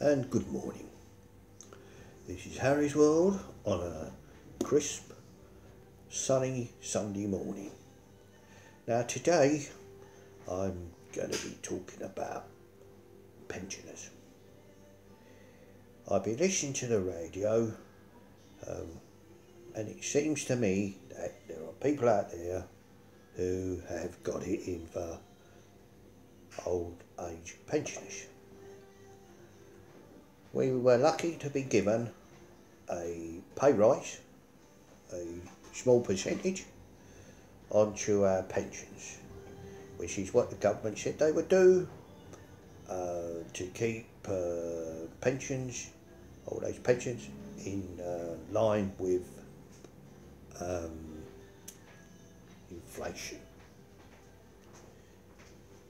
and good morning. This is Harry's World on a crisp, sunny Sunday morning. Now today I'm going to be talking about pensioners. I've been listening to the radio and it seems to me that there are people out there who have got it in for old age pensioners. We were lucky to be given a pay rise, a small percentage, onto our pensions, which is what the government said they would do to keep pensions, old age pensions, in line with inflation.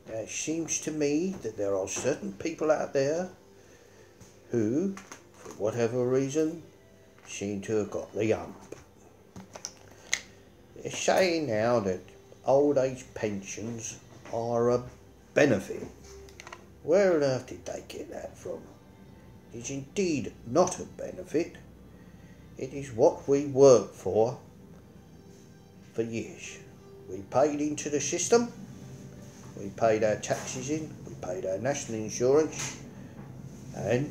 Now, it seems to me that there are certain people out there who, for whatever reason, seem to have got the hump. They're saying now that old age pensions are a benefit. Where on earth did they get that from? It is indeed not a benefit. It is what we worked for years. We paid into the system, we paid our taxes in, we paid our national insurance, and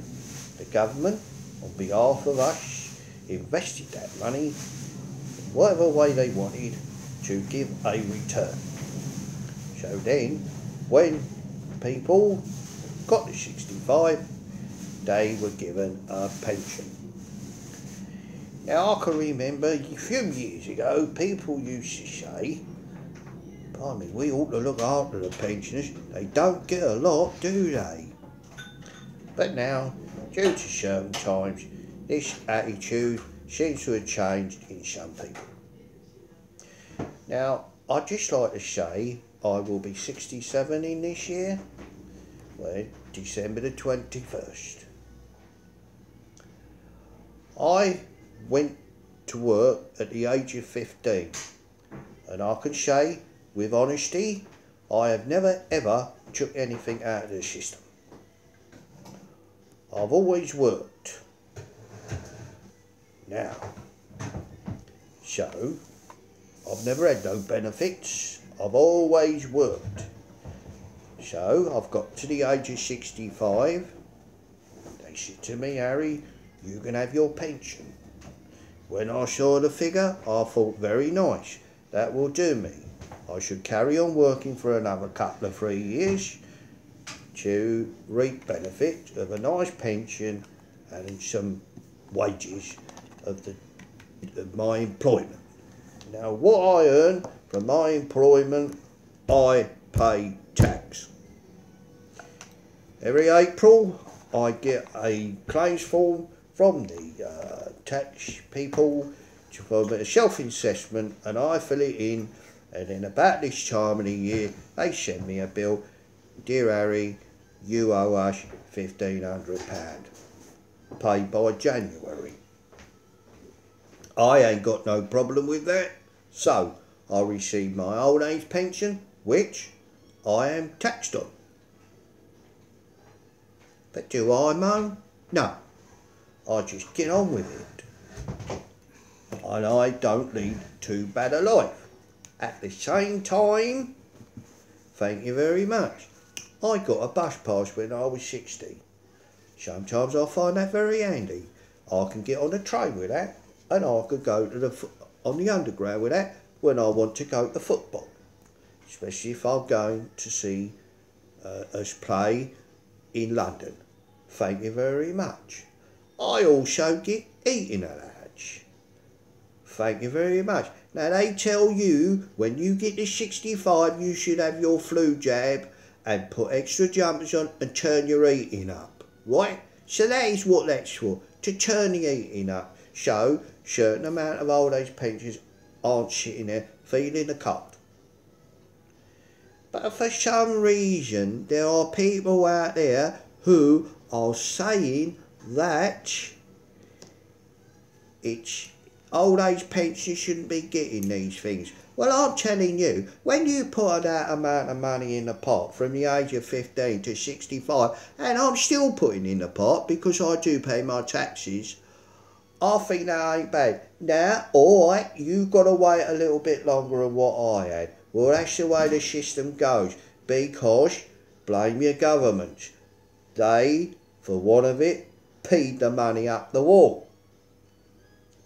the government, on behalf of us, invested that money in whatever way they wanted to give a return. So then, when people got to 65, they were given a pension. Now I can remember a few years ago, people used to say, blimey, we ought to look after the pensioners, they don't get a lot, do they? But now, due to certain times, this attitude seems to have changed in some people. Now, I'd just like to say I will be 67 in this year, well, December the 21st. I went to work at the age of 15, and I can say with honesty I have never ever took anything out of the system. I've always worked. Now, so I've never had no benefits, I've always worked. So I've got to the age of 65, they said to me, Harry, you can have your pension. When I saw the figure, I thought, very nice, that will do me. I should carry on working for another couple of 3 years to reap benefit of a nice pension and some wages of my employment. Now, what I earn from my employment, I pay tax. Every April, I get a claims form from the tax people for a self-assessment, and I fill it in, and then about this time of the year they send me a bill. Dear Harry, you owe us £1,500, paid by January. I ain't got no problem with that, so I receive my old age pension, which I am taxed on. But do I moan? No. I just get on with it, and I don't lead too bad a life. At the same time, thank you very much, I got a bus pass when I was 60. Sometimes I find that very handy. I can get on a train with that, and I could go to on the underground with that when I want to go to football, especially if I'm going to see us play in London. Thank you very much. I also get eating allowance. Thank you very much. Now they tell you when you get to 65 you should have your flu jab and put extra jumpers on and turn your eating up, right? So that is what that's for, to turn the eating up. So certain amount of old age pensioners aren't sitting there feeling the cold. But for some reason there are people out there who are saying that it's old age pensioners shouldn't be getting these things. Well, I'm telling you, when you put that amount of money in the pot from the age of 15 to 65, and I'm still putting in the pot because I do pay my taxes, I think that ain't bad. Now, alright, you got to wait a little bit longer than what I had. Well, that's the way the system goes. Because, blame your governments. They, for want of it, peed the money up the wall.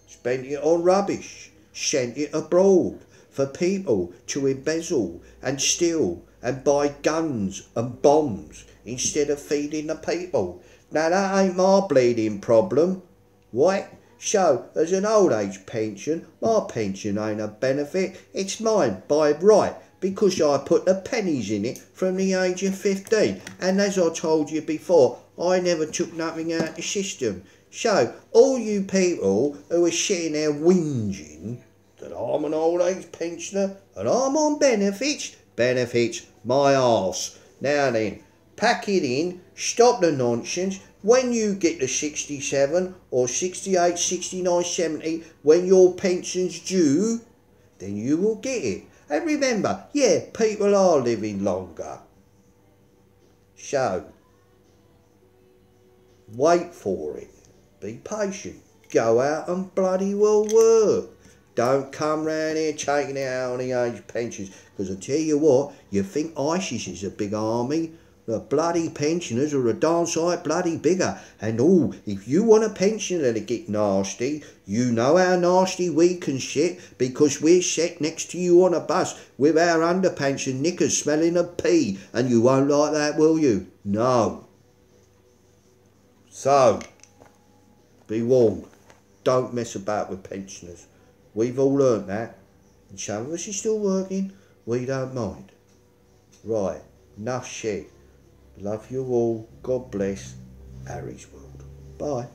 Spent it on rubbish. Sent it abroad for people to embezzle and steal and buy guns and bombs instead of feeding the people. Now, that ain't my bleeding problem. Right? So, as an old age pension, my pension ain't a benefit, it's mine by right, because I put the pennies in it from the age of 15. And as I told you before, I never took nothing out of the system. So, all you people who are sitting there whinging that I'm an old age pensioner and I'm on benefits, my arse. Now then, pack it in, stop the nonsense. When you get to 67 or 68, 69, 70, when your pension's due, then you will get it. And remember, yeah, people are living longer. So, wait for it. Be patient. Go out and bloody well work. Don't come round here taking it out on the age pensions. Because I tell you what, you think ISIS is a big army? The bloody pensioners are a darn sight bloody bigger. And if you want a pensioner to get nasty, you know how nasty we can sit because we're sat next to you on a bus with our underpants and knickers smelling of pee. And you won't like that, will you? No. So, be warned. Don't mess about with pensioners. We've all learnt that. And some of us are still working. We don't mind. Right. Enough shit. Love you all. God bless. Harry's World. Bye.